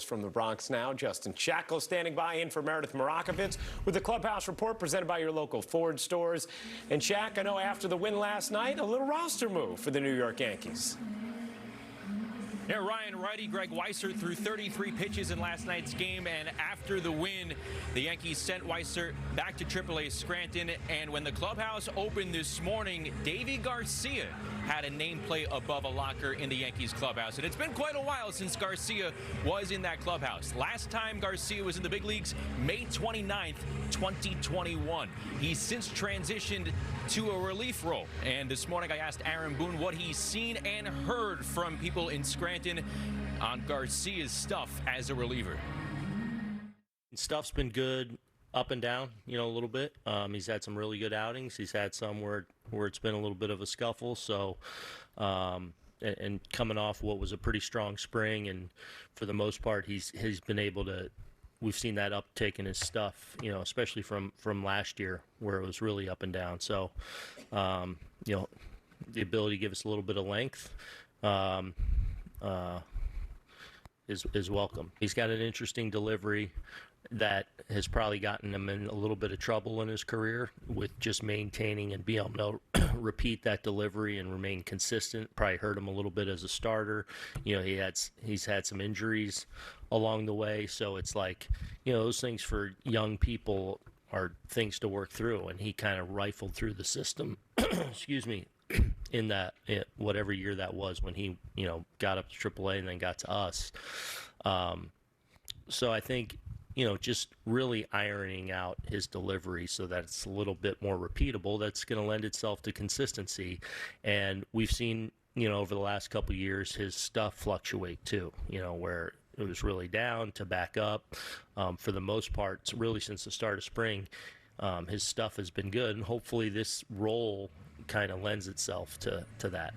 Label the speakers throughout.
Speaker 1: From the Bronx now, Justin Shackil standing by in for Meredith Marakovitz with the Clubhouse Report presented by your local Ford stores. And Shaq, I know after the win last night, a little roster move for the New York Yankees.
Speaker 2: Yeah, Ryan, righty Greg Weissert threw 33 pitches in last night's game, and after the win, the Yankees sent Weissert back to AAA Scranton, and when the clubhouse opened this morning, Deivi García had a nameplate above a locker in the Yankees clubhouse, and it's been quite a while since Garcia was in that clubhouse. Last time Garcia was in the big leagues, May 29th, 2021. He's since transitioned to a relief role, and this morning I asked Aaron Boone what he's seen and heard from people in Scranton on Garcia's stuff as a reliever.
Speaker 3: Stuff's been good, up and down, a little bit. He's had some really good outings. He's had some where it's been a little bit of a scuffle. So, and coming off what was a pretty strong spring, and for the most part, he's been able to. We've seen that uptick in his stuff, especially from last year where it was really up and down. So, the ability to give us a little bit of length is welcome. He's got an interesting delivery that has probably gotten him in a little bit of trouble in his career with just maintaining and being able to repeat that delivery and remain consistent. Probably hurt him a little bit as a starter. He's had some injuries along the way, so it's like, those things for young people are things to work through, and he kind of rifled through the system excuse me, in that whatever year that was when he got up to AAA and then got to us. So I think just really ironing out his delivery so that it's a little bit more repeatable, that's going to lend itself to consistency. And we've seen over the last couple of years his stuff fluctuate too, where it was really down to back up. For the most part, it's really since the start of spring, his stuff has been good, and hopefully this role kind of lends itself to that.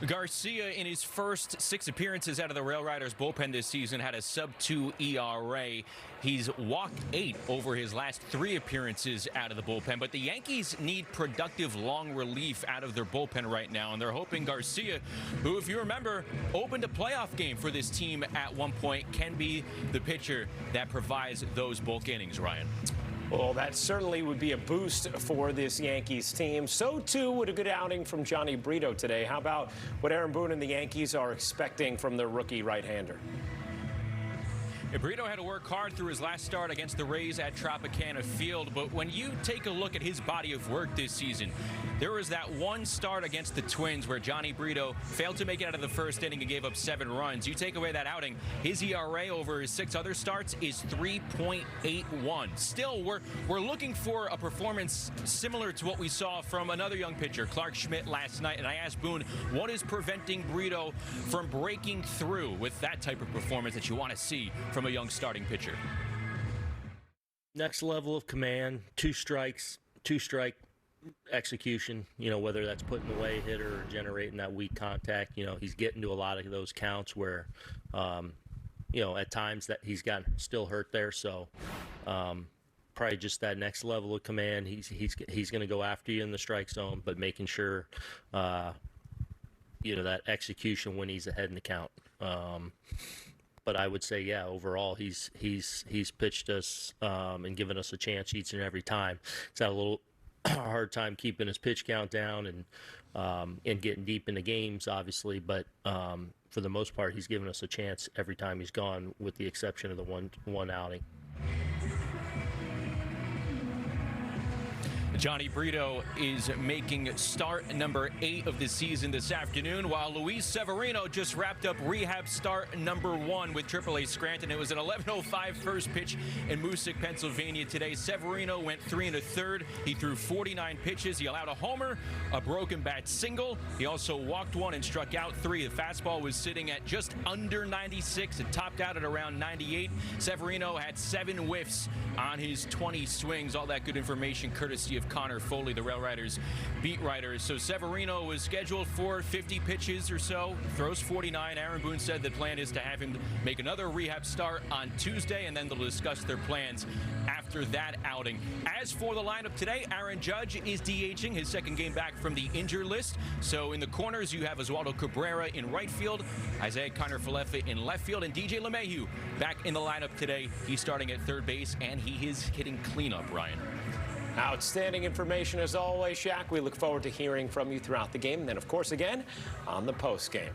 Speaker 2: Garcia, in his first 6 appearances out of the Rail Riders bullpen this season, had a sub-2 ERA. He's walked 8 over his last 3 appearances out of the bullpen. But the Yankees need productive long relief out of their bullpen right now, and they're hoping Garcia, who, if you remember, opened a playoff game for this team at one point, can be the pitcher that provides those bulk innings, Ryan.
Speaker 1: Well, that certainly would be a boost for this Yankees team. So, too, would a good outing from Johnny Brito today. How about what Aaron Boone and the Yankees are expecting from their rookie right-hander?
Speaker 2: Brito had to work hard through his last start against the Rays at Tropicana Field, but when you take a look at his body of work this season, there was that one start against the Twins where Johnny Brito failed to make it out of the first inning and gave up 7 runs. You take away that outing, his ERA over his 6 other starts is 3.81. Still, we're looking for a performance similar to what we saw from another young pitcher, Clark Schmidt, last night, and I asked Boone, what is preventing Brito from breaking through with that type of performance that you want to see from a young starting pitcher?
Speaker 3: Next level of command, 2 strikes, 2-strike execution, whether that's putting away a hitter or generating that weak contact. He's getting to a lot of those counts where, at times that he's got still hurt there. So probably just that next level of command. He's going to go after you in the strike zone, but making sure, that execution when he's ahead in the count. But I would say, overall, he's pitched us and given us a chance each and every time. He's had a little hard time keeping his pitch count down and getting deep into games, obviously. But for the most part, he's given us a chance every time he's gone, with the exception of the one outing.
Speaker 2: Johnny Brito is making start number 8 of the season this afternoon, while Luis Severino just wrapped up rehab start number 1 with AAA Scranton. It was an 11:05 first pitch in Moosic, Pennsylvania today. Severino went 3 1/3. He threw 49 pitches. He allowed a homer, a broken bat single. He also walked 1 and struck out 3. The fastball was sitting at just under 96. It topped out at around 98. Severino had 7 whiffs on his 20 swings. All that good information courtesy of Connor Foley, the Rail Riders beat writer. So Severino was scheduled for 50 pitches or so, throws 49. Aaron Boone said the plan is to have him make another rehab start on Tuesday, and then they'll discuss their plans after that outing. As for the lineup today, Aaron Judge is DHing, his second game back from the injured list. So in the corners, you have Oswaldo Cabrera in right field, Isaiah Kiner-Falefa in left field, and DJ LeMahieu back in the lineup today. He's starting at third base, and he is hitting cleanup, Ryan.
Speaker 1: Outstanding information as always, Shaq. We look forward to hearing from you throughout the game, and then, of course, again on the post game.